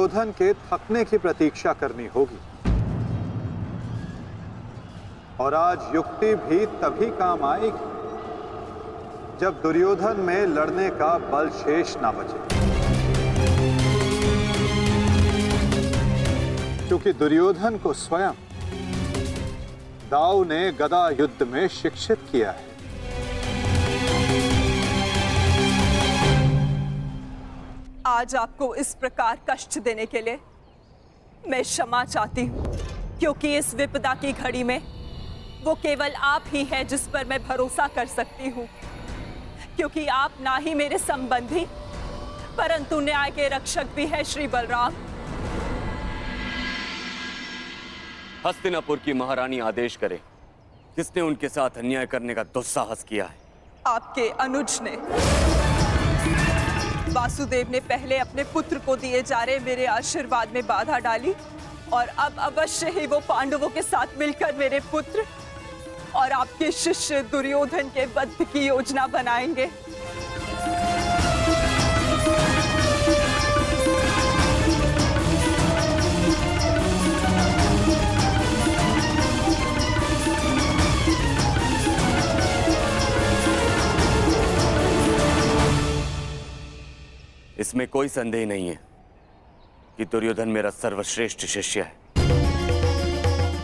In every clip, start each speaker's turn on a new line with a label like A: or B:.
A: दुर्योधन के थकने की प्रतीक्षा करनी होगी। और आज युक्ति भी तभी काम आएगी जब दुर्योधन में लड़ने का बल शेष ना बचे, क्योंकि दुर्योधन को स्वयं दाऊ ने गदा युद्ध में शिक्षित किया है।
B: आज आपको इस प्रकार कष्ट देने के लिए मैं क्षमा चाहती हूँ, क्योंकि इस विपदा की घड़ी में वो केवल आप ही हैं जिस पर मैं भरोसा कर सकती हूँ, क्योंकि आप ना ही मेरे संबंधी परंतु न्याय के रक्षक भी हैं श्री बलराम।
C: हस्तिनापुर की महारानी आदेश करे, किसने उनके साथ अन्याय करने का दुस्साहस किया है?
B: आपके अनुज ने। वासुदेव ने पहले अपने पुत्र को दिए जा रहे मेरे आशीर्वाद में बाधा डाली और अब अवश्य ही वो पांडवों के साथ मिलकर मेरे पुत्र और आपके शिष्य दुर्योधन के वध की योजना बनाएंगे।
C: इसमें कोई संदेह नहीं है कि दुर्योधन मेरा सर्वश्रेष्ठ शिष्य है,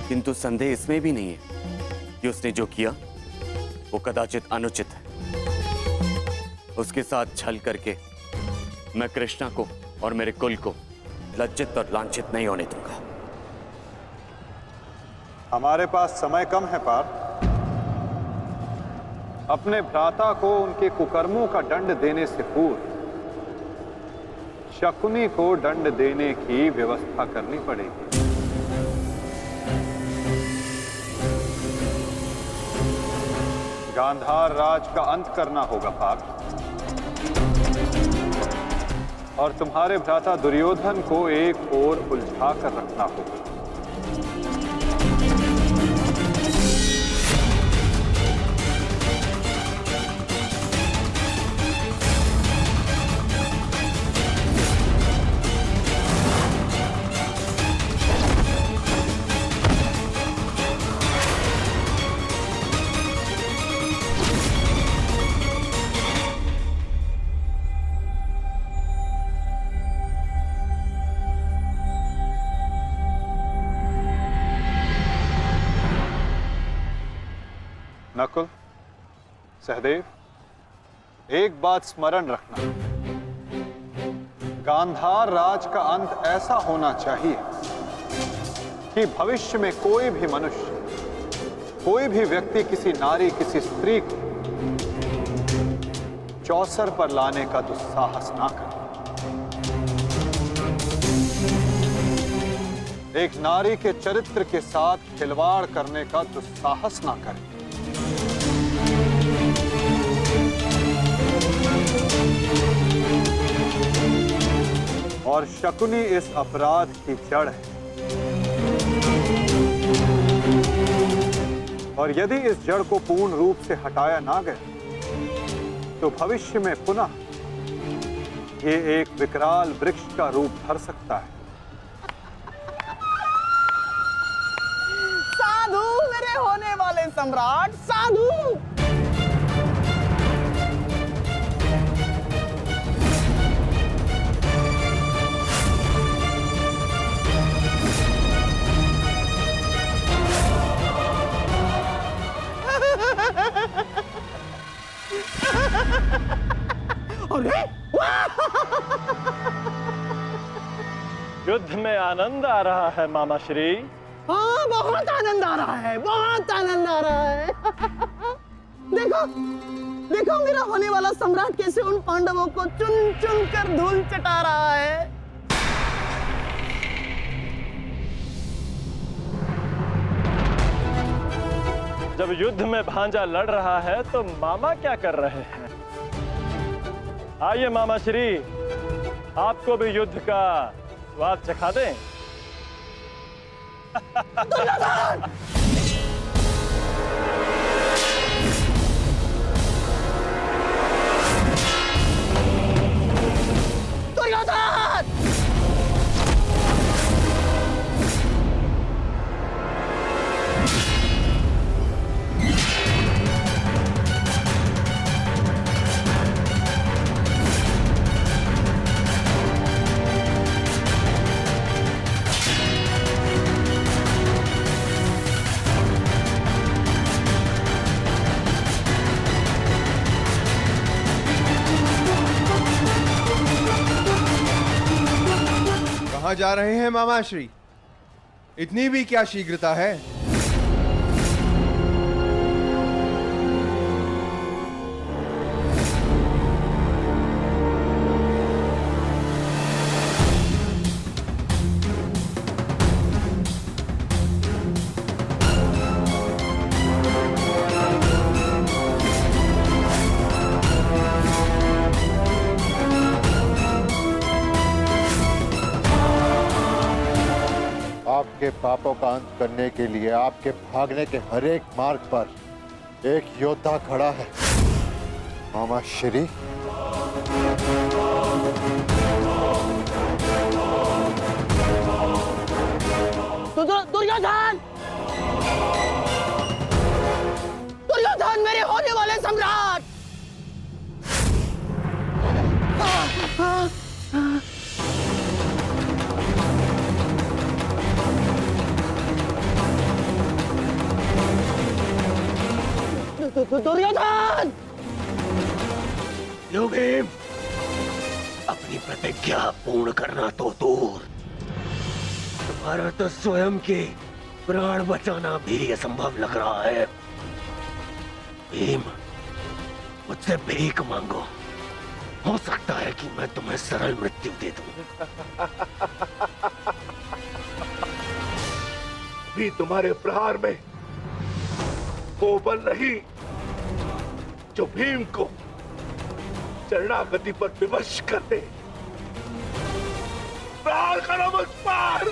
C: किंतु संदेह इसमें भी नहीं है कि उसने जो किया वो कदाचित अनुचित है। उसके साथ छल करके मैं कृष्णा को और मेरे कुल को लज्जित और लांछित नहीं होने दूंगा।
A: हमारे पास समय कम है पार्थ। अपने भ्राता को उनके कुकर्मों का दंड देने से पूर्व शकुनी को दंड देने की व्यवस्था करनी पड़ेगी। गांधार राज का अंत करना होगा पार्थ, और तुम्हारे भ्राता दुर्योधन को एक ओर उलझा कर रखना होगा। नकुल, सहदेव, एक बात स्मरण रखना, गांधार राज का अंत ऐसा होना चाहिए कि भविष्य में कोई भी मनुष्य, कोई भी व्यक्ति किसी नारी, किसी स्त्री को चौसर पर लाने का दुस्साहस ना करे, एक नारी के चरित्र के साथ खिलवाड़ करने का दुस्साहस ना करे। और शकुनी इस अपराध की जड़ है, और यदि इस जड़ को पूर्ण रूप से हटाया ना गया तो भविष्य में पुनः ये एक विकराल वृक्ष का रूप धर सकता है।
D: साधु मेरे होने वाले सम्राट, साधु। अरे
E: युद्ध में आनंद आ रहा है मामा श्री।
D: हाँ, बहुत आनंद आ रहा है, बहुत आनंद आ रहा है। देखो देखो मेरा होने वाला सम्राट कैसे उन पांडवों को चुन चुन कर धूल चटा रहा है।
E: जब युद्ध में भांजा लड़ रहा है तो मामा क्या कर रहे हैं? आइए मामा श्री, आपको भी युद्ध का स्वाद चखा दें।
D: दुर्योधन!
F: कहाँ जा रहे हैं मामाश्री? इतनी भी क्या शीघ्रता है?
G: आपके पापों का अंत करने के लिए आपके भागने के हर एक मार्ग पर एक योद्धा खड़ा है। मामा श्री,
D: दुर्योधन! दुर्योधन, मेरे होने वाले सम्राट! दुर्योधन!
H: लो भीम, अपनी प्रतिज्ञा पूर्ण करना तो दूर, तुम्हारा तो स्वयं के प्राण बचाना भी असंभव लग रहा है। भीम, मुझसे भीख मांगो, हो सकता है कि मैं तुम्हें सरल मृत्यु दे दूं। भी तुम्हारे प्रहार में वो बल नहीं जो भीम को शरणागति पर विवश कर दे। प्रहार करो मुझ पर।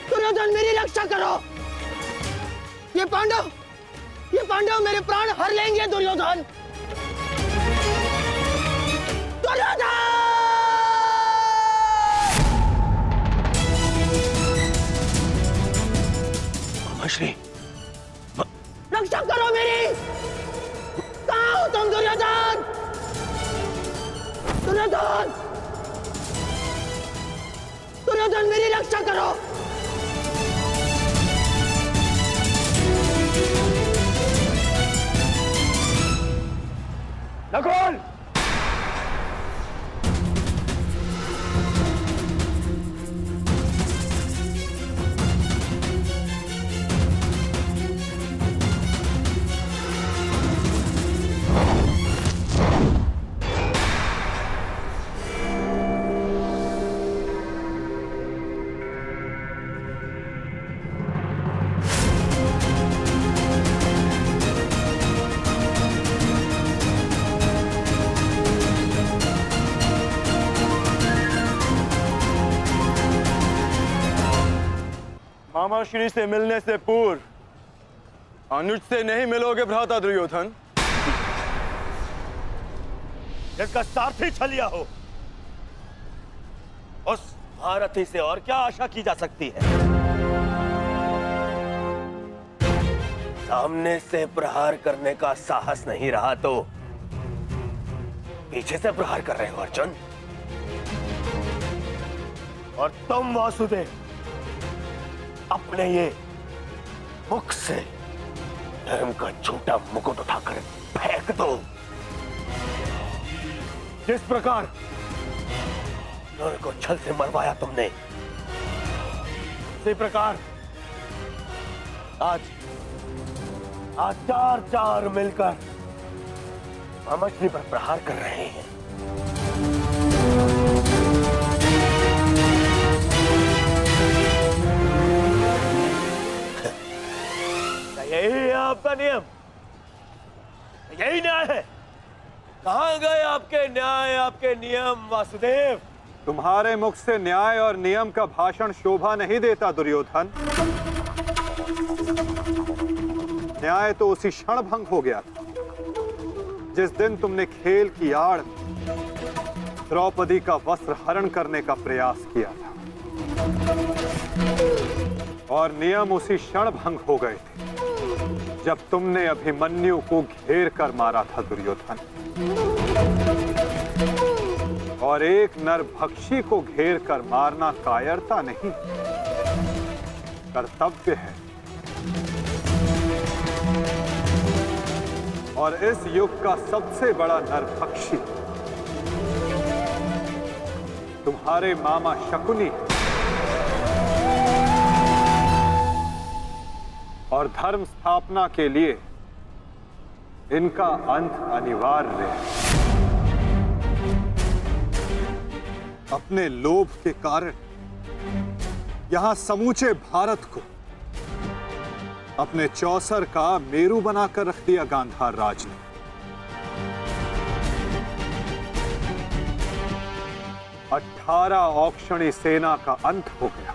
D: दुर्योधन, मेरी रक्षा करो। ये पांडव मेरे प्राण हर लेंगे। दुर्योधन! दुर्योधन!
H: मामाश्री,
D: रक्षा करो मेरी। कहाँ हो तुम? दुर्योधन! दुर्योधन! दुर्योधन, मेरी रक्षा करो।
H: नकुल!
I: मामा श्री से मिलने से पूर्व अनुज से नहीं मिलोगे भ्राता दुर्योधन।
H: जिसका सारथी छलिया हो, उस महारथी से और क्या आशा की जा सकती है? सामने से प्रहार करने का साहस नहीं रहा तो पीछे से प्रहार कर रहे हो अर्जुन। और तुम वासुदेव, अपने ये मुख से धर्म का झूठा मुकुट उठाकर फेंक दो। जिस प्रकार नर को छल से मरवाया तुमने, उसी प्रकार आज चार मिलकर मामाश्री पर प्रहार कर रहे हैं। यही है आपका नियम, यही न्याय है। कहां गए आपके न्याय, आपके नियम वासुदेव?
A: तुम्हारे मुख से न्याय और नियम का भाषण शोभा नहीं देता दुर्योधन। न्याय तो उसी क्षण भंग हो गया था जिस दिन तुमने खेल की आड़ द्रौपदी का वस्त्र हरण करने का प्रयास किया था, और नियम उसी क्षण भंग हो गए थे जब तुमने अभिमन्यु को घेर कर मारा था दुर्योधन। और एक नरभक्षी को घेर कर मारना कायरता नहीं, कर्तव्य है। और इस युग का सबसे बड़ा नरभक्षी तुम्हारे मामा शकुनी है। और धर्म स्थापना के लिए इनका अंत अनिवार्य है। अपने लोभ के कारण यहां समूचे भारत को अपने चौसर का मेरू बनाकर रख दिया गांधार राज ने। अठारह औक्षणी सेना का अंत हो गया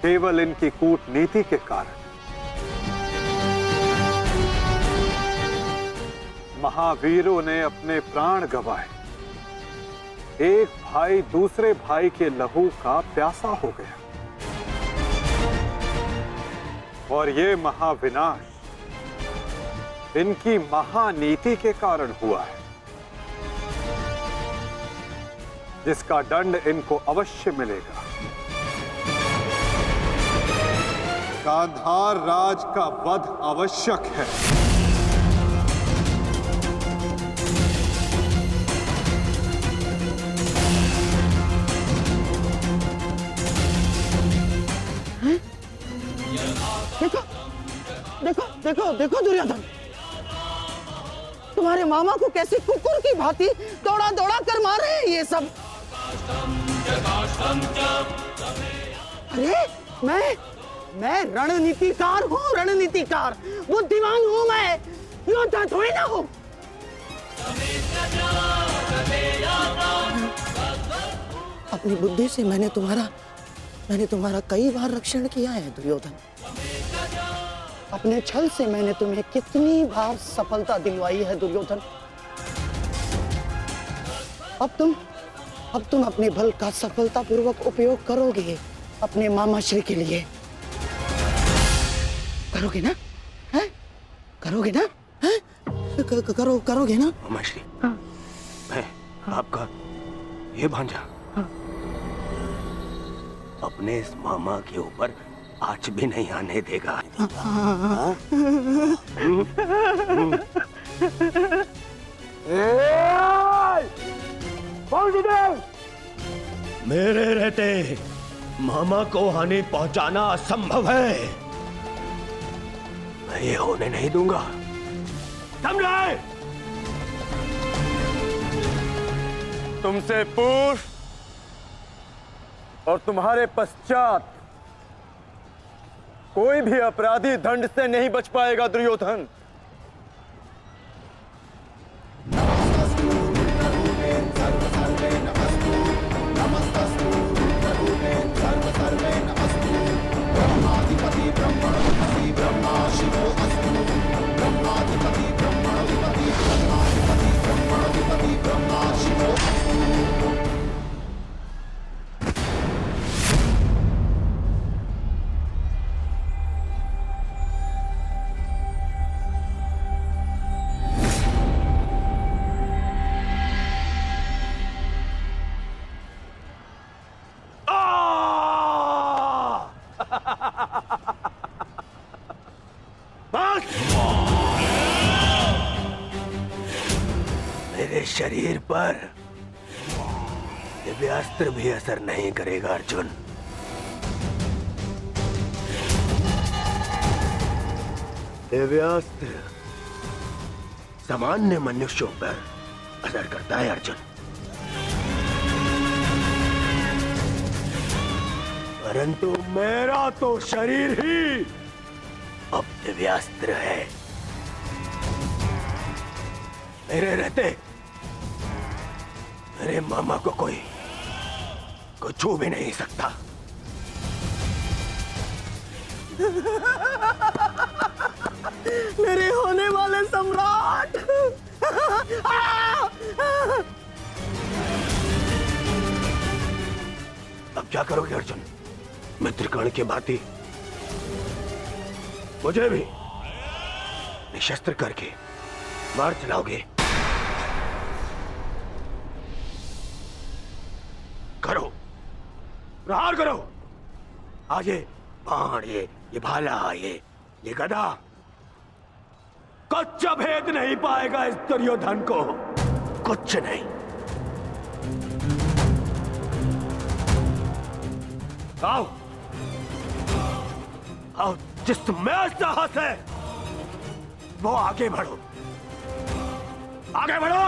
A: केवल इनकी कूटनीति के कारण। महावीरों ने अपने प्राण गंवाए, एक भाई दूसरे भाई के लहू का प्यासा हो गया, और ये महाविनाश इनकी महानीति के कारण हुआ है, जिसका दंड इनको अवश्य मिलेगा। गांधार राज का वध आवश्यक है।
D: देखो देखो देखो देखो दुर्योधन, तुम्हारे मामा को कैसे कुकुर की भांति दौड़ा दौड़ा कर मार रहे हैं ये सब। अरे मैं रणनीतिकार हूँ, रणनीतिकार, बुद्धिमान हूँ मैं, योद्धा थोड़ी ना हूँ। अपनी बुद्धि से मैंने तुम्हारा कई बार रक्षण किया है दुर्योधन। अपने छल से मैंने तुम्हें कितनी बार सफलता दिलवाई है दुर्योधन। अब तुम अपने बल का सफलतापूर्वक उपयोग करोगे अपने मामाश्री के लिए। करोगे ना? हैं? करोगे ना? हैं? करोगे ना?
H: मामाश्री, मैं आपका ये भांजा अपने इस मामा के ऊपर आंच भी नहीं आने देगा। मेरे रहते मामा को हानि पहुंचाना असंभव है। मैं ये होने नहीं दूंगा, समझे?
I: तुमसे पूर्व और तुम्हारे पश्चात कोई भी अपराधी दंड से नहीं बच पाएगा दुर्योधन।
H: मेरे शरीर पर दिव्यास्त्र भी असर नहीं करेगा अर्जुन। दिव्यास्त्र सामान्य मनुष्यों पर असर करता है अर्जुन, परंतु मेरा तो शरीर ही अब दिव्यास्त्र है। मेरे रहते मेरे मामा को कोई छू भी नहीं सकता।
D: मेरे होने वाले सम्राट।
H: अब क्या करोगे अर्जुन? मित्रकर्ण के भांति मुझे भी निशस्त्र करके मार चलाओगे? प्रहार करो। आज ये बाण, ये भाला, ये गदा कुछ भेद नहीं पाएगा इस दुर्योधन को, कुछ नहीं। आओ आओ, जिसमें साहस है वो आगे बढ़ो, आगे बढ़ो।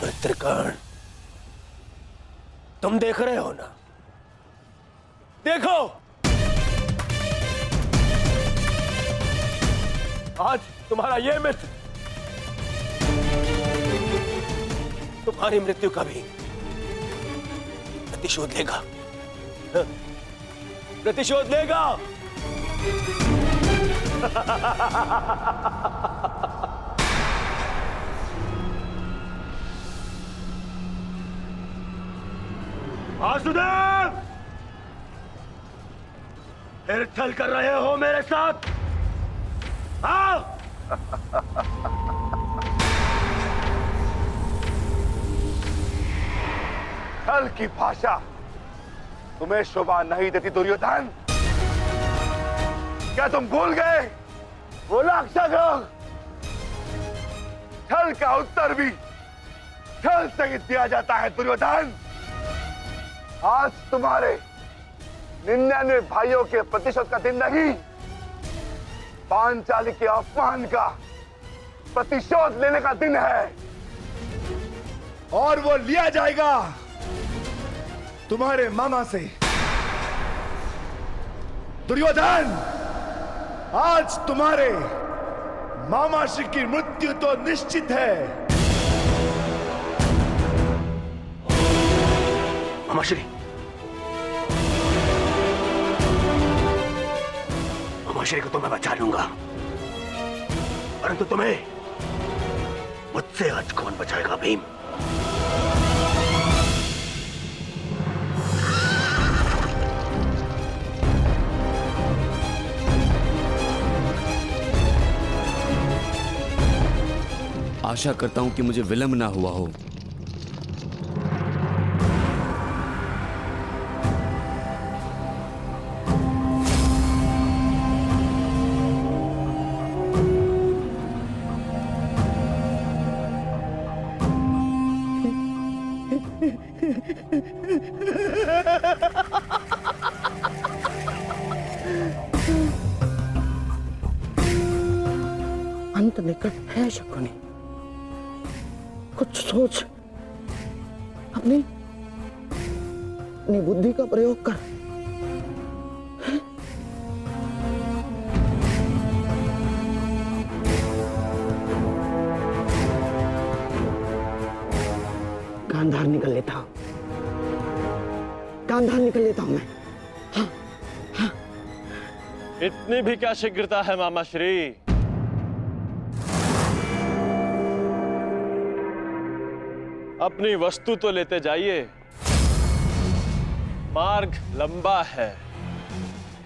H: मित्रकर्ण, तुम देख रहे हो ना? देखो, आज तुम्हारा ये मित्र तुम्हारी मृत्यु का भी प्रतिशोध लेगा, प्रतिशोध लेगा। वासुदेव, फिर छल कर रहे हो मेरे साथ? आओ।
I: छल की भाषा तुम्हें शोभा नहीं देती दुर्योधन। क्या तुम भूल गए वो लाक्षागृह? छल का उत्तर भी छल से ही दिया जाता है दुर्योधन। आज तुम्हारे 99 भाइयों के प्रतिशोध का दिन नहीं, पांचाली के अपमान का प्रतिशोध लेने का दिन है।
F: और वो लिया जाएगा तुम्हारे मामा से। दुर्योधन, आज तुम्हारे मामा श्री की मृत्यु तो निश्चित है।
H: मामाश्री, मामाश्री को तो मैं बचा लूंगा, परंतु तुम्हें मुझसे आज कौन बचाएगा भीम?
C: आशा करता हूं कि मुझे विलंब ना हुआ हो।
D: अंत निकट है शकुनी, कुछ सोच, अपनी बुद्धि का प्रयोग कर। गांधार निकल लेता हूं, गांधार निकल लेता हूं मैं।
E: इतनी भी क्या शीघ्रता है मामाश्री? अपनी वस्तु तो लेते जाइए, मार्ग लंबा है,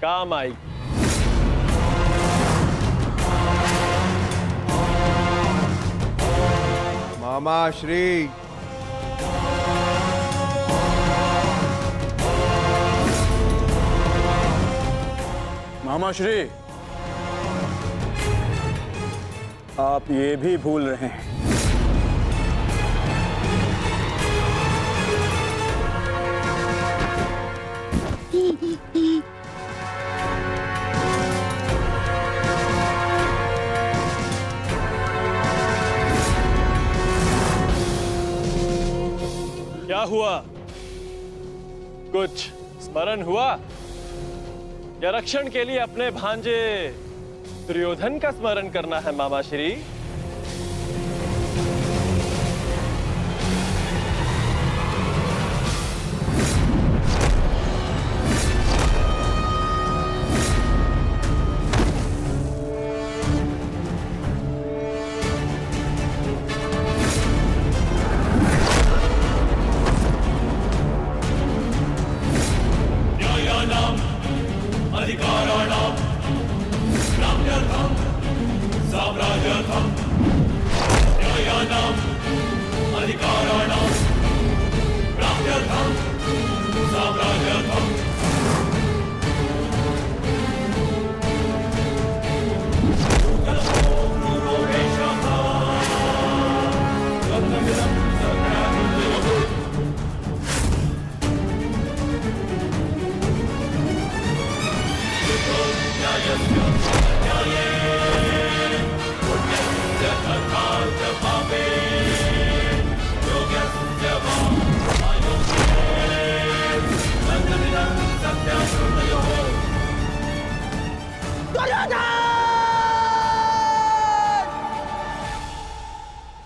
E: काम आई।
F: मामा श्री,
I: मामाश्री, आप ये भी भूल रहे हैं
E: क्या हुआ? कुछ स्मरण हुआ? या रक्षण के लिए अपने भांजे दुर्योधन का स्मरण करना है मामाश्री?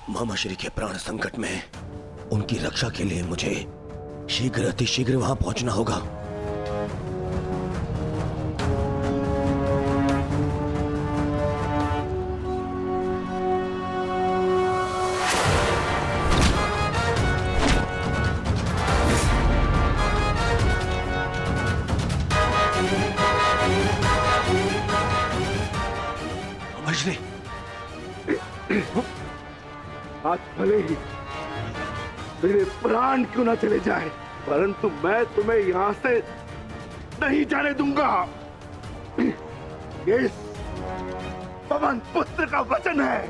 H: मामाश्री के प्राण संकट में, उनकी रक्षा के लिए मुझे शीघ्र अतिशीघ्र वहां पहुंचना होगा। मामाश्री,
I: आज भले ही मेरे प्राण क्यों ना चले जाए, परंतु मैं तुम्हें यहां से नहीं जाने दूंगा। ये पवन पुत्र का वचन है।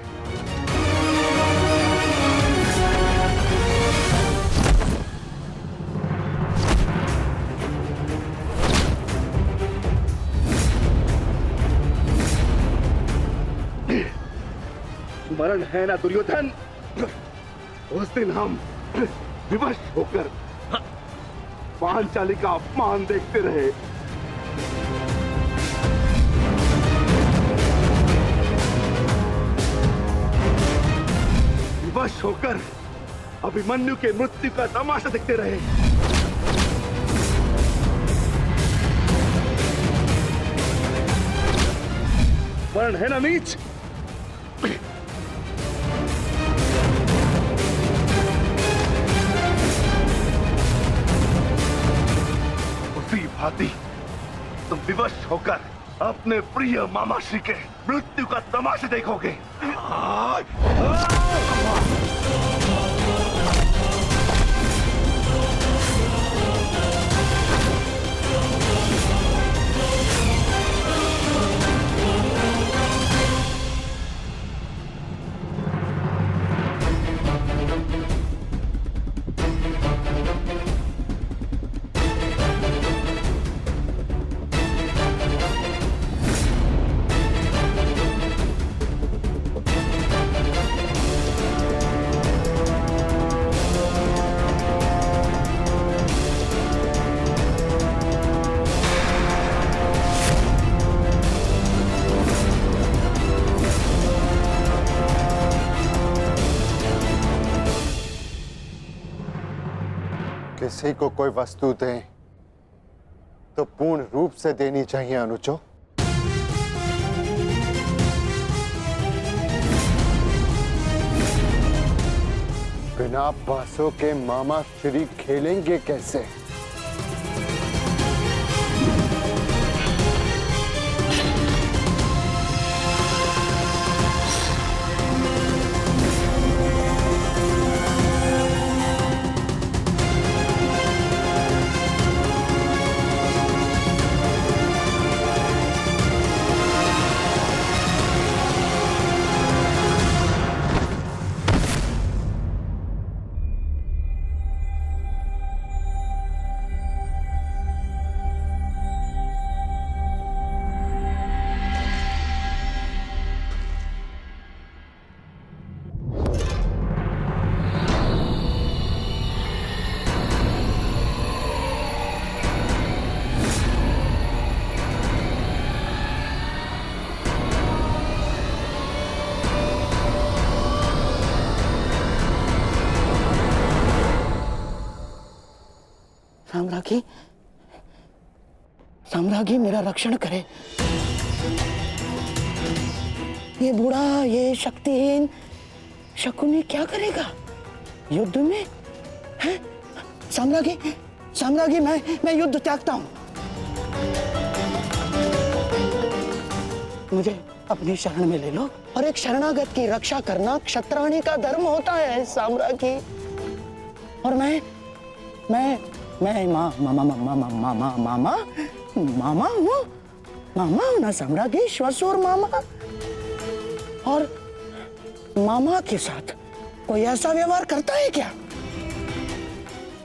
I: स्मरण है ना दुर्योधन, उस दिन हम विवश होकर पांचाली का अपमान देखते रहे। विवश होकर अभिमन्यु के मृत्यु का तमाशा देखते रहे। स्मरण है ना नीच? भांति तुम विवश होकर अपने प्रिय मामाश्री के मृत्यु का तमाशा देखोगे।
G: किसी को कोई वस्तु दें तो पूर्ण रूप से देनी चाहिए अनुजो। बिना बांसों के मामाश्री खेलेंगे कैसे?
D: साम्राज्ञी, साम्राज्ञी मेरा रक्षण करे। ये बूढ़ा, ये शक्तिहीन शकुनी क्या करेगा युद्ध में? हैं? साम्राज्ञी, साम्राज्ञी, मैं युद्ध त्यागता हूं। मुझे अपनी शरण में ले लो, और एक शरणागत की रक्षा करना क्षत्राणी का धर्म होता है साम्राज्ञी। और मैं मामा हूं ना साम्राज्ञी, श्वशुर मामा। और मामा के साथ कोई ऐसा व्यवहार करता है क्या?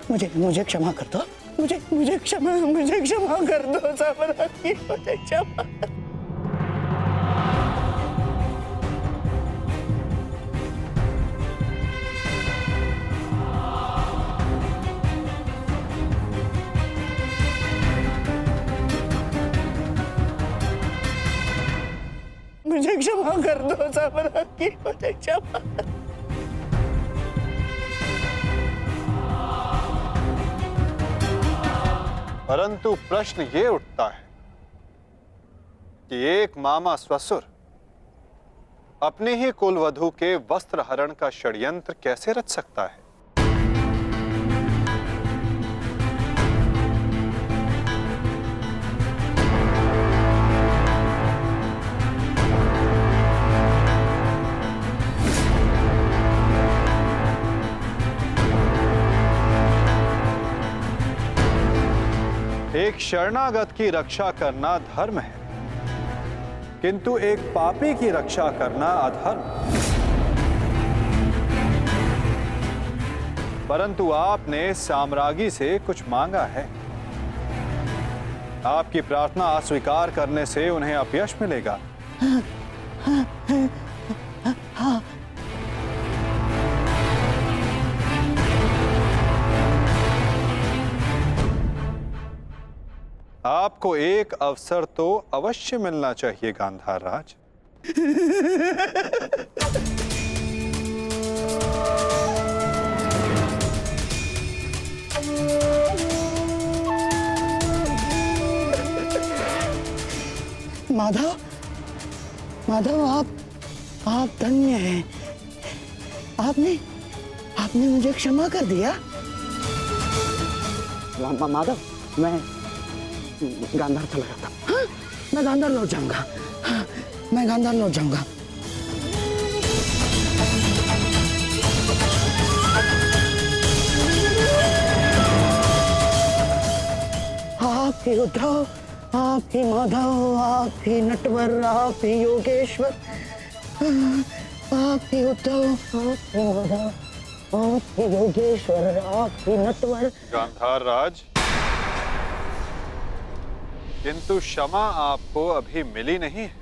D: मुझे क्षमा कर दो, मुझे क्षमा कर दो साम्राज्ञी, मुझे क्षमा। मुझे क्षमा कर दो साम्राज्ञी, मुझे क्षमा।
A: परंतु प्रश्न ये उठता है कि एक मामा ससुर अपने ही कुलवधू के वस्त्र हरण का षड्यंत्र कैसे रच सकता है? एक शरणागत की रक्षा करना धर्म है, किंतु एक पापी की रक्षा करना अधर्म। परंतु आपने साम्राज्ञी से कुछ मांगा है। आपकी प्रार्थना अस्वीकार करने से उन्हें अपयश मिलेगा। आपको एक अवसर तो अवश्य मिलना चाहिए गांधार राज।
D: माधव, माधव, आप धन्य हैं। आपने मुझे क्षमा कर दिया। माधव, मैं गांधार चला जाता। हाँ? मैं गांधार लौट जाऊंगा। हाँ, मैं गांधार लौट जाऊंगा। आप ही उद्धव, आप ही माधव, आप ही नटवर, आप ही योगेश्वर, आप ही उद्धव, आप ही माधव, आप ही योगेश्वर, आप ही नटवर।
A: गांधार राज, किंतु क्षमा आपको अभी मिली नहीं है।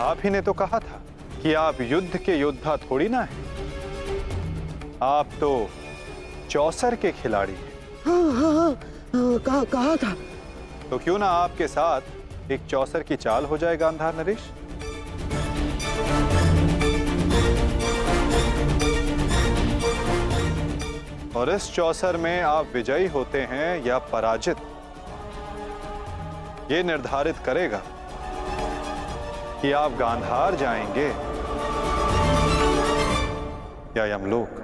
A: आप ही ने तो कहा था कि आप युद्ध के योद्धा थोड़ी ना हैं। आप तो चौसर के खिलाड़ी हैं।
D: हाँ, कहा था।
A: तो क्यों ना आपके साथ एक चौसर की चाल हो जाए गांधार नरेश? और इस चौसर में आप विजयी होते हैं या पराजित, ये निर्धारित करेगा कि आप गांधार जाएंगे या यमलोक।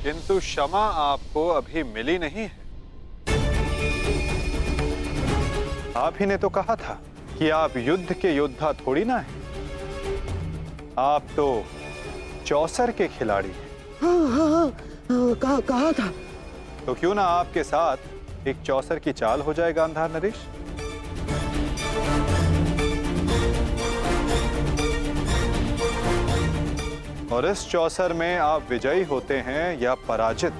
A: किंतु क्षमा आपको अभी मिली नहीं है। आप ही ने तो कहा था कि आप युद्ध के योद्धा थोड़ी ना हैं। आप तो चौसर के खिलाड़ी हैं।
D: हाँ, कहा था।
A: तो क्यों ना आपके साथ एक चौसर की चाल हो जाए गांधार नरेश? और इस चौसर में आप विजयी होते हैं या पराजित,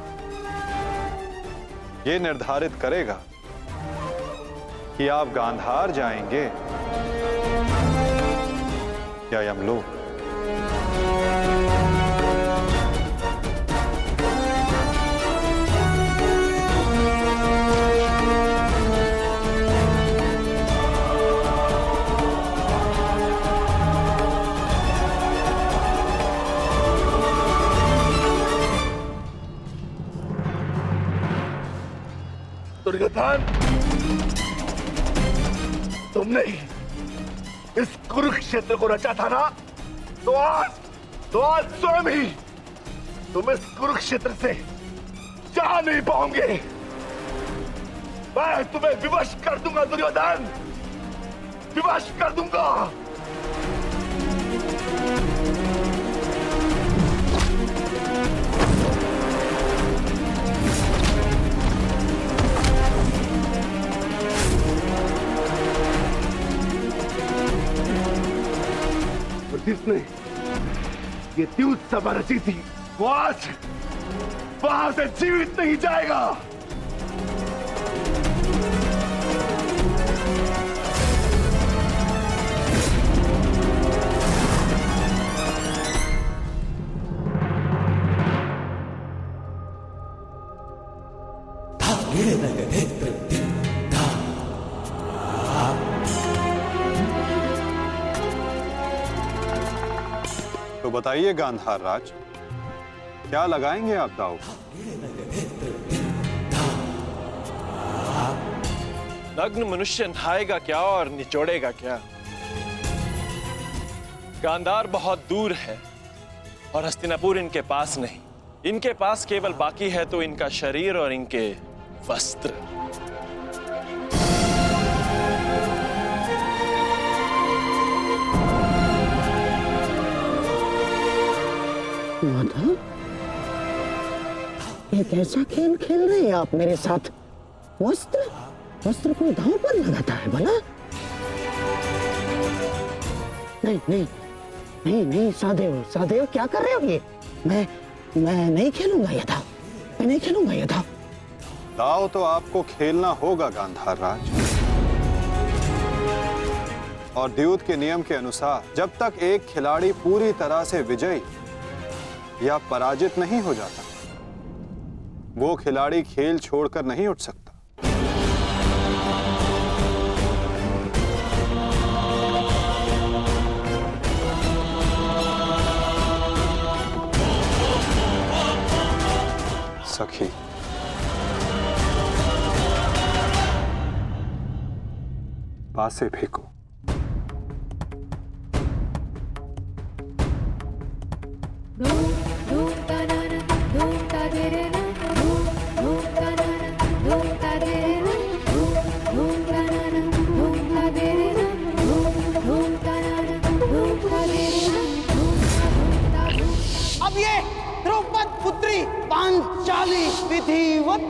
A: ये निर्धारित करेगा कि आप गांधार जाएंगे क्या यमलोक?
I: दुर्योधन, तुमने इस कुरुक्षेत्र को रचा था ना, तो आज स्वयं ही तुम इस कुरुक्षेत्र से जा नहीं पाओगे। मैं तुम्हें विवश कर दूंगा दुर्योधन, विवश कर दूंगा। जिसने ये द्यूत सभा रची थी, वो आज वहां से जीवित नहीं जाएगा।
A: तो बताइए गांधार राज, क्या लगाएंगे आप दाव?
E: नग्न मनुष्य नहाएगा क्या और निचोड़ेगा क्या? गांधार बहुत दूर है और हस्तिनापुर इनके पास नहीं। इनके पास केवल बाकी है तो इनका शरीर और इनके वस्त्र।
D: माधव, ये कैसा खेल खेल रहे हैं आप मेरे साथ? वस्त्र को दांव पर लगाता है भला? नहीं, सादेव क्या कर रहे हो ये? मैं नहीं खेलूंगा ये दांव, मैं नहीं खेलूंगा ये दांव।
A: दाव तो आपको खेलना होगा गांधार राज, और द्यूत के नियम के अनुसार जब तक एक खिलाड़ी पूरी तरह से विजयी या पराजित नहीं हो जाता, वो खिलाड़ी खेल छोड़कर नहीं उठ सकता। सखी, पासे फेंको।
D: अब ये द्रौपद पुत्री पांचाली विधिवत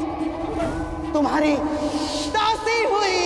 D: तुम्हारी दासी हुई।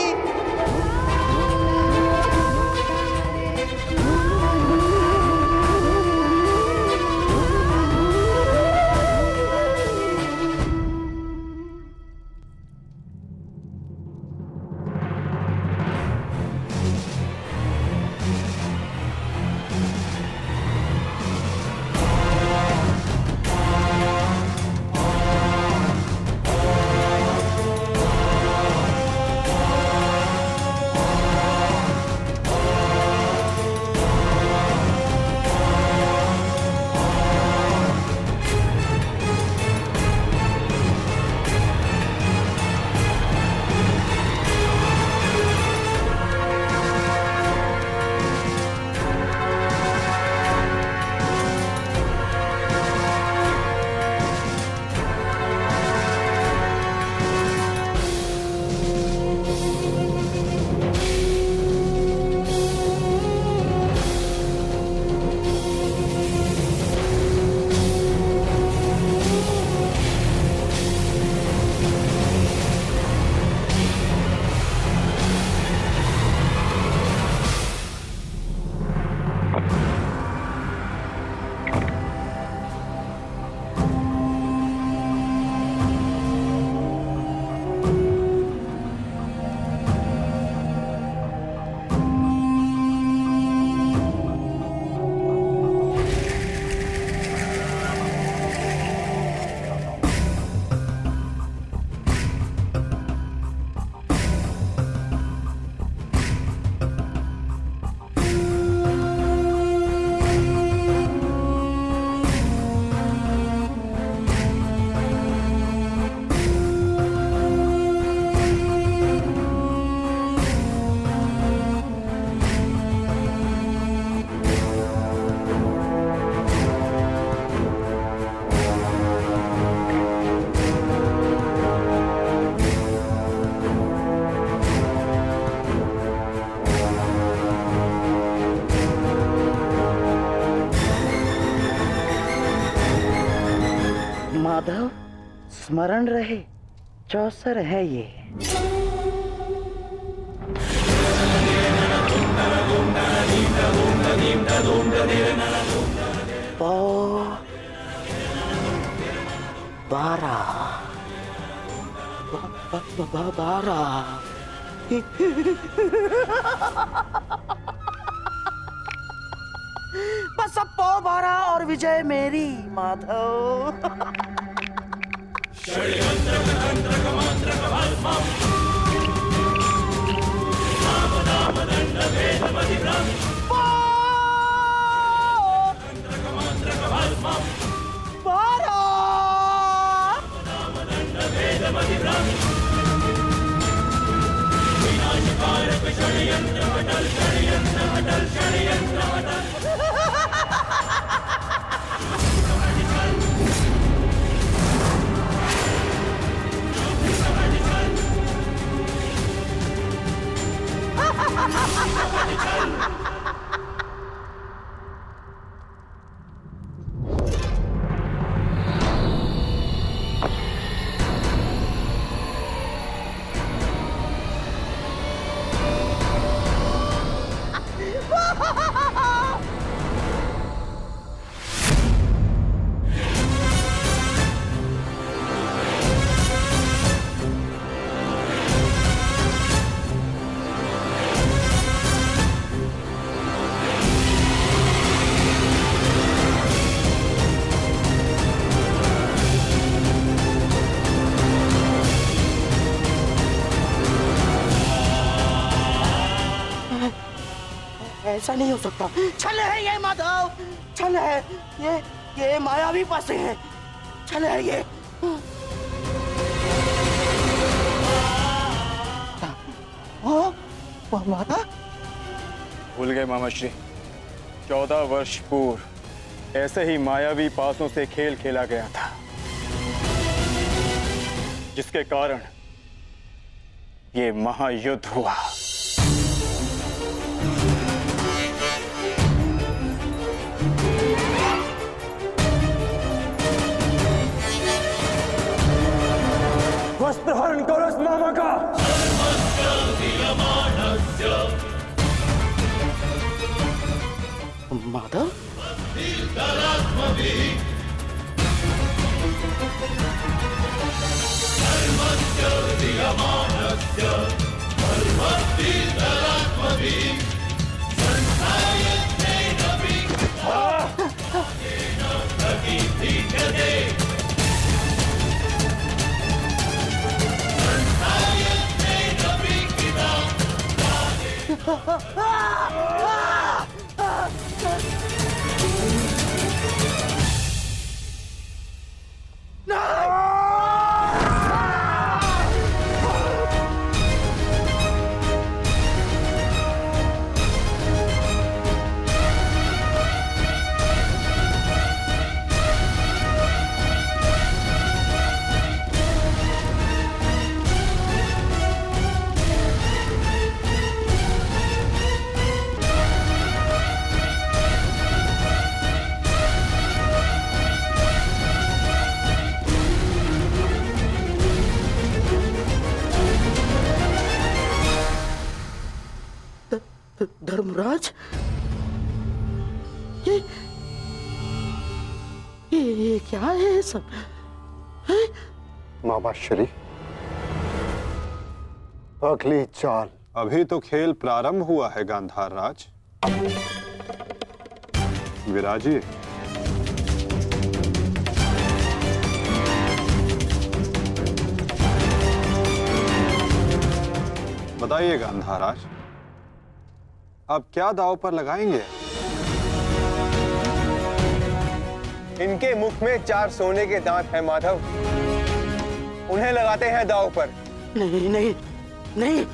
D: स्मरण रहे, चौसर है ये। पौ 12 बस अब पौ 12 और विजय मेरी माधव। ऐसा नहीं हो सकता। छल है ये माधव, छल है ये मायावी पासे है, छल है ये। माता
F: भूल गए मामा श्री, 14 वर्ष पूर्व ऐसे ही मायावी पासों से खेल खेला गया था, जिसके कारण ये महायुद्ध हुआ। वस्त्र हरण करो इस मामा का।
D: माधव धर्मराज, ये क्या है सब?
G: मामा श्री, अगली चाल।
A: अभी तो खेल प्रारंभ हुआ है गांधार राज। विराजिए। बताइए गांधार राज, अब क्या दांव पर लगाएंगे?
F: इनके मुख में 4 सोने के दांत हैं माधव, उन्हें लगाते हैं दांव पर।
D: नहीं नहीं नहीं,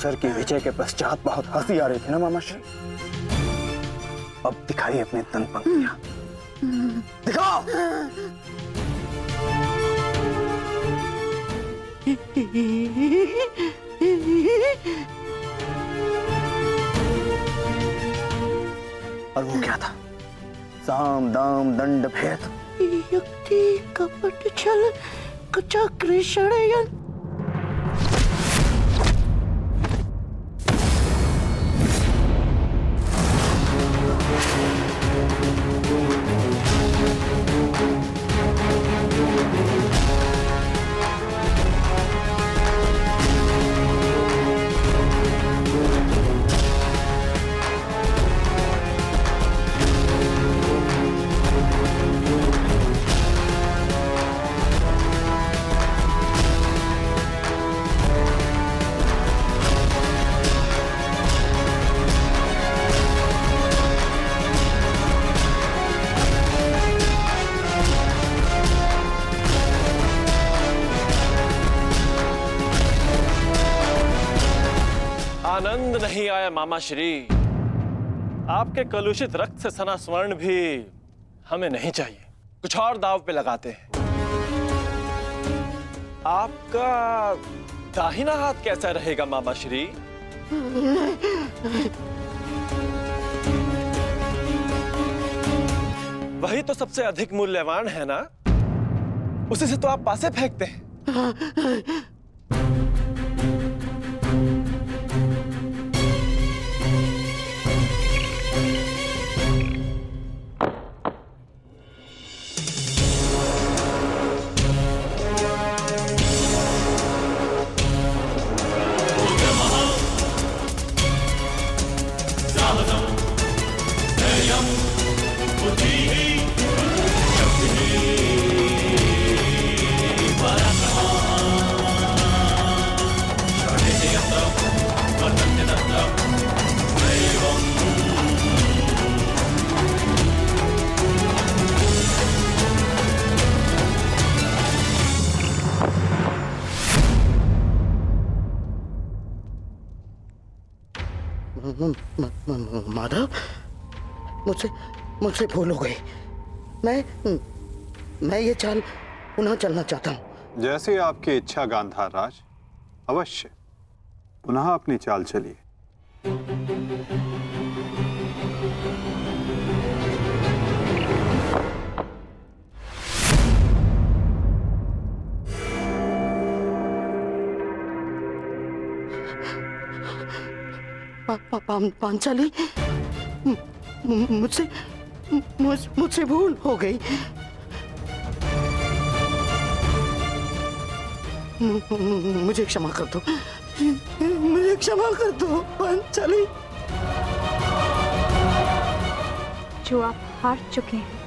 D: चौसर की विजय के पश्चात बहुत हंसी आ रही थी ना मामाश्री, अब दिखाई अपनी तन पंक्तियां, दिखाओ। और वो क्या था? साम दाम दंड भेद, युक्ति कपट छल कुचक्र षड्यंत्र।
E: आनंद नहीं आया मामा श्री। आपके कलुषित रक्त से सना स्वर्ण भी हमें नहीं चाहिए। कुछ और दाव पे लगाते हैं। आपका दाहिना हाथ कैसा रहेगा मामा श्री? वही तो सबसे अधिक मूल्यवान है ना, उसी से तो आप पासे फेंकते हैं।
D: माधव, मुझसे भूल हो गई। मैं ये चाल पुनः चलना चाहता हूँ।
A: जैसी आपकी इच्छा गांधार राज, अवश्य पुनः अपनी चाल चलिए।
D: पांचाली, मुझसे भूल हो गई। मुझे क्षमा कर दो, मुझे क्षमा कर दो पांचाली।
J: जो आप हार चुके हैं,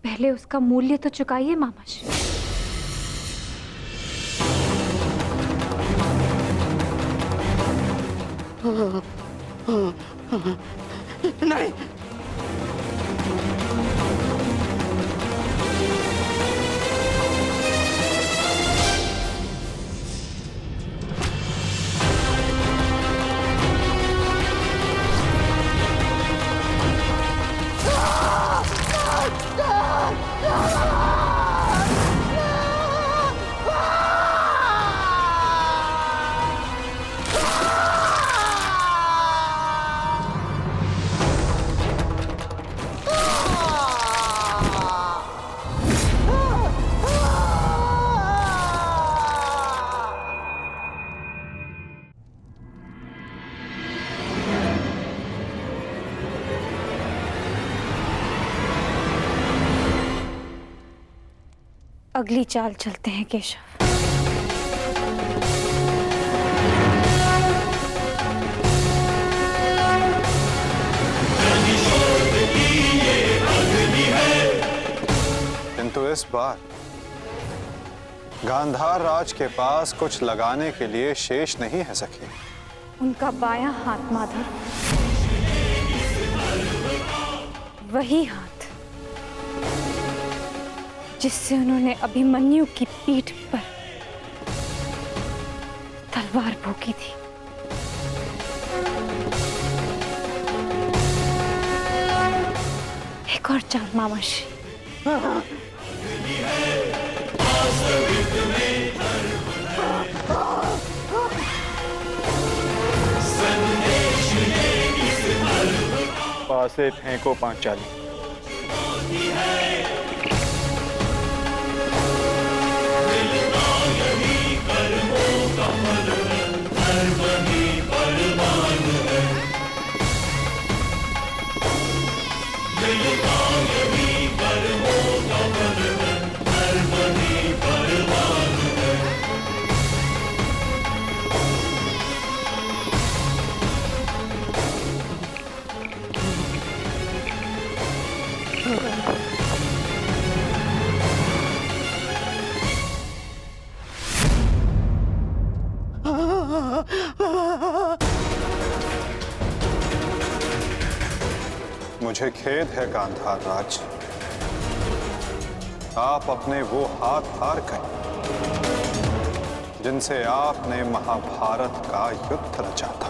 J: पहले उसका मूल्य तो चुकाइए मामाश्री।
D: नहीं,
J: अगली चाल चलते हैं केशव।
A: किंतु इस बार गांधार राज के पास कुछ लगाने के लिए शेष नहीं है सखी।
J: उनका बायां हाथ माधव, वही हाथ जिससे उन्होंने अभिमन्यु की पीठ पर तलवार भोगी थी। एक और चाल मामाश्री।
F: पासे फेंको पांचाली।
A: मुझे खेद है गांधार राज, आप अपने वो हाथ हार गए जिनसे आपने महाभारत का युद्ध रचा था।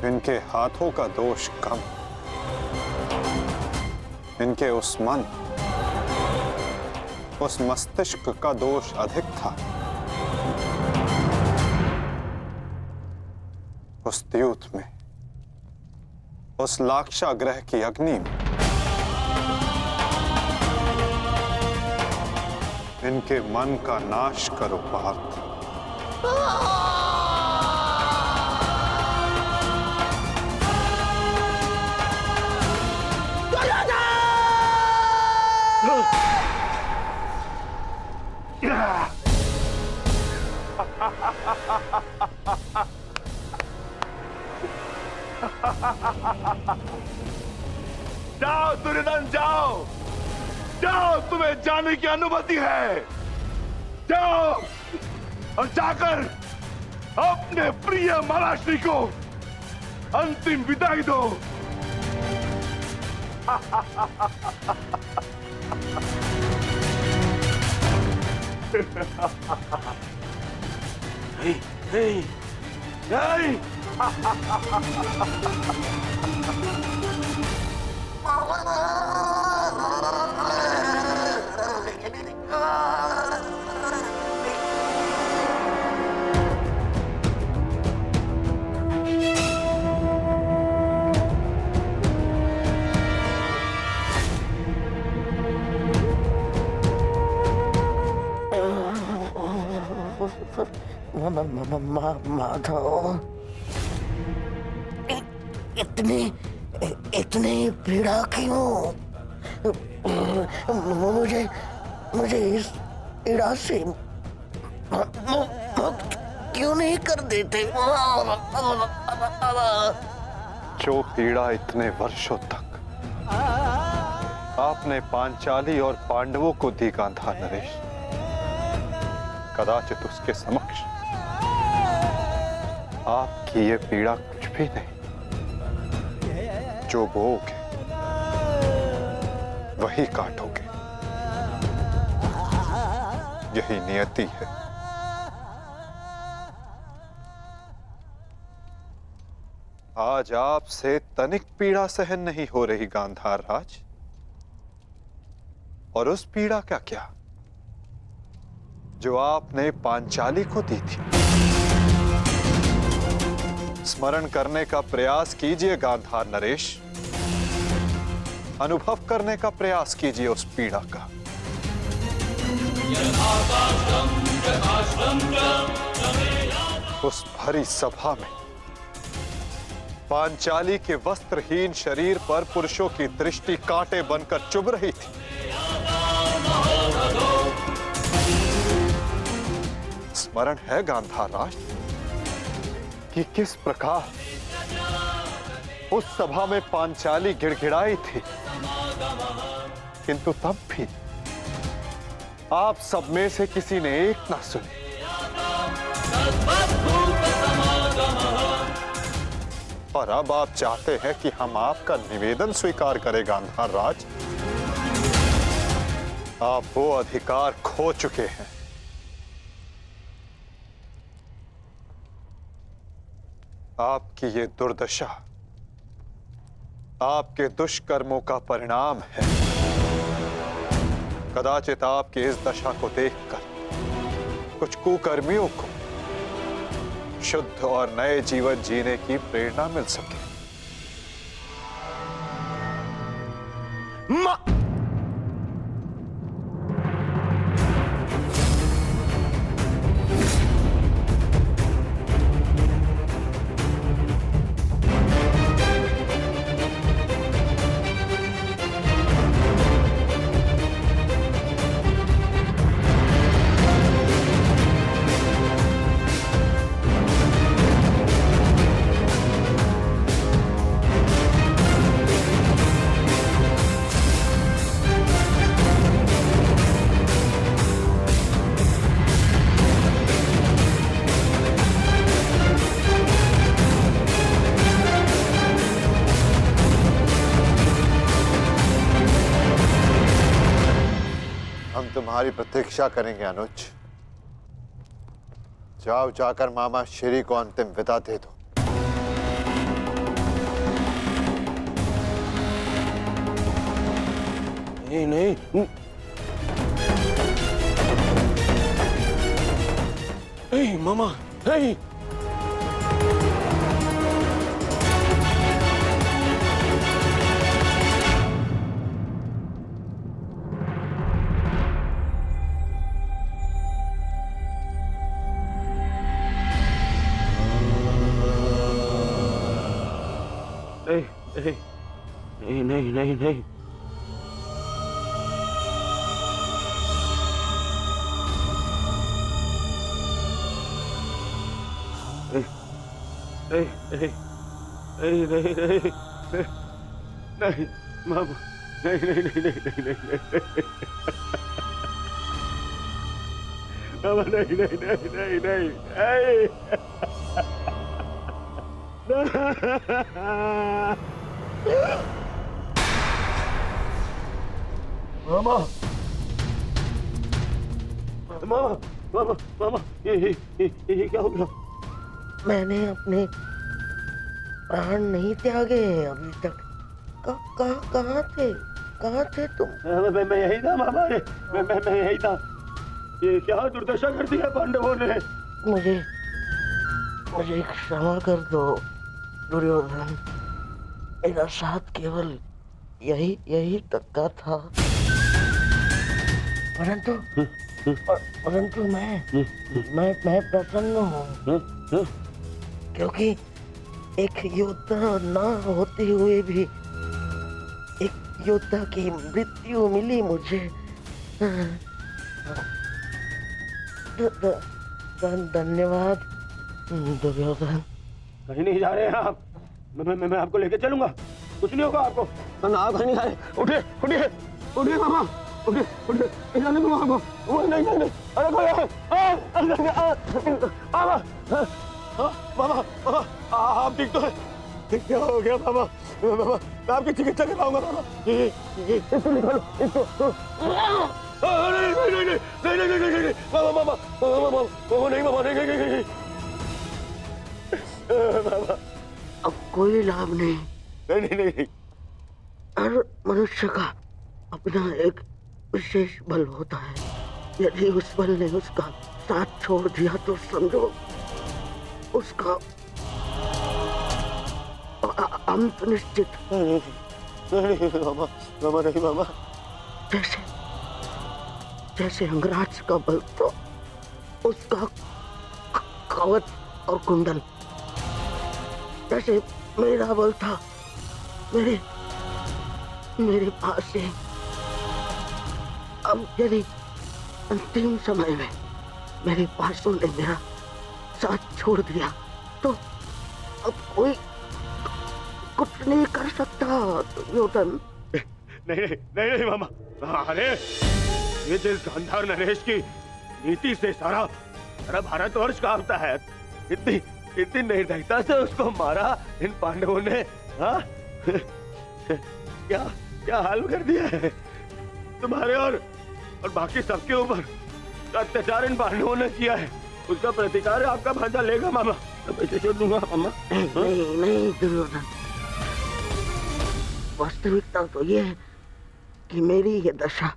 A: इनके हाथों का दोष कम, इनके उस मन, उस मस्तिष्क का दोष अधिक था। उस द्यूत में, उस लाक्षागृह की अग्नि में इनके मन का नाश करो पार्थ।
I: जाओ दुर्योधन, जाओ जाओ, तुम्हें जाने की अनुमति है। जाओ और जाकर अपने प्रिय महाराष्ट्री को अंतिम विदाई दो। नहीं नहीं नहीं।
H: माधव, इतनी पीड़ा क्यों? मुझे इस पीड़ा से मुक्त क्यों नहीं कर देते?
A: जो पीड़ा इतने वर्षों तक आपने पांचाली और पांडवों को दी गांधार नरेश, कदाचित उसके समक्ष आपकी ये पीड़ा कुछ भी नहीं। जो बोओगे वही काटोगे, यही नियति है। आज आपसे तनिक पीड़ा सहन नहीं हो रही गांधार राज, और उस पीड़ा का क्या जो आपने पांचाली को दी थी। स्मरण करने का प्रयास कीजिए गांधार नरेश, अनुभव करने का प्रयास कीजिए उस पीड़ा का। उस भरी सभा में पांचाली के वस्त्रहीन शरीर पर पुरुषों की दृष्टि कांटे बनकर चुभ रही थी। स्मरण है गांधार राज कि किस प्रकार उस सभा में पांचाली गिड़गिड़ाई थी, किंतु तब भी आप सब में से किसी ने एक ना सुनी। और अब आप चाहते हैं कि हम आपका निवेदन स्वीकार करें गांधार राज। आप वो अधिकार खो चुके हैं। आपकी ये दुर्दशा आपके दुष्कर्मों का परिणाम है। कदाचित आपकी इस दशा को देखकर कुछ कुकर्मियों को शुद्ध और नए जीवन जीने की प्रेरणा मिल सके। तुम्हारी प्रतीक्षा करेंगे अनुज। जाओ, जाकर मामा श्री को अंतिम विदा दे दो।
E: नहीं नहीं नहीं मामा, नहीं। नहीं नहीं नहीं नहीं नहीं नहीं नहीं नहीं मामा, नहीं नहीं नहीं नहीं नहीं मामा, नहीं नहीं नहीं नहीं नहीं मामा, मामा, मामा, मामा, ये क्या हो गया?
H: मैंने अपने प्राण नहीं त्यागे हैं अभी तक। कहाँ थे तुम?
E: मैं यही था मामा, मैं यही था। ये क्या दुर्दशा कर दिया पांडवों ने।
H: मुझे क्षमा कर दो दुर्योधन। मेरा साथ केवल यही तक का था, परंतु मैं प्रसन्न हूँ क्योंकि एक योद्धा ना होते हुए भी एक योद्धा की मृत्यु मिली मुझे। धन्यवाद दुर्योधन।
E: कहीं नहीं जा रहे हैं आप। मैं आपको लेके चलूंगा, कुछ नहीं होगा आपको। आप कहीं नहीं जा रहे। उठिए उठिए उठिए मामा, उठिए उठिए, जाने दो आपको। नहीं नहीं नहीं, अरे मामा, मामा आप ठीक तो है? क्या हो गया मामा? मामा मैं आपकी चिकित्सा कराऊंगा मामा। इसको निकालो, इसको। नहीं नहीं नहीं नहीं नहीं नहीं नहीं, मामा मामा मामा मामा नहीं, मामा नहीं नहीं नहीं मामा।
H: अब कोई लाभ नहीं।
E: नहीं नहीं नहीं।
H: हर मनुष्य का अपना एक विशेष बल होता है। यदि उस बल ने उसका साथ छोड़ दिया तो समझो उसका अंत निश्चित।
E: नहीं मामा, मामा नहीं मामा।
H: जैसे अंगराज का बल तो उसका कवच और कुंडल, जैसे मेरा बल था मेरे पास से। अब यदि अंतिम समय में
D: मेरे पासों ने मेरा साथ छोड़ दिया तो अब कोई कुछ नहीं कर सकता दुर्योधन।
E: नहीं नहीं नहीं नहीं मामा, अरे ये जिस गांधार नरेश की नीति से सारा सारा भारतवर्ष कांपता है, इतनी इतनी निर्दयता से उसको मारा इन पांडवों ने। हाँ क्या क्या हाल कर दिया है तुम्हारे और बाकी सबके ऊपर अत्याचार इन पांडवों ने किया है, उसका प्रतिकार आपका भांजा लेगा मामा। मैं पैसे छोड़ दूंगा मामा।
D: नहीं नहीं दुर्योधन, वास्तविकता तो ये है कि मेरी ये दशा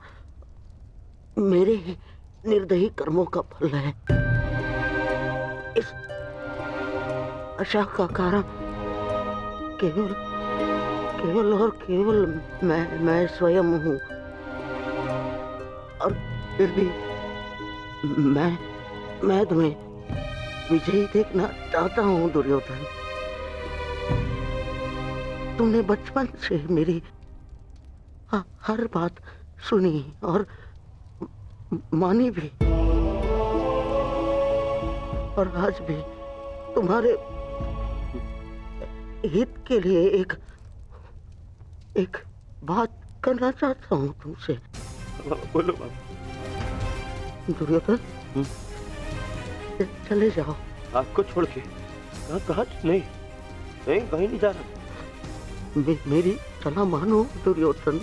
D: मेरे ही निर्दयी कर्मों का फल है। इस आशा का कारण केवल केवल और केवल मैं स्वयं हूँ, और फिर भी मैं तुम्हें विजयी देखना चाहता हूँ दुर्योधन। तुमने बचपन से मेरी हर बात सुनी और मानी भी, और आज भी तुम्हारे हित के लिए एक बात करना चाहता हूँ तुमसे।
E: बोलो बाबा।
D: दुर्योधन चले जाओ।
E: आपको छोड़ के कहाँ? नहीं नहीं, कहीं नहीं जा रहा।
D: मेरी सलाह मानो दुर्योधन।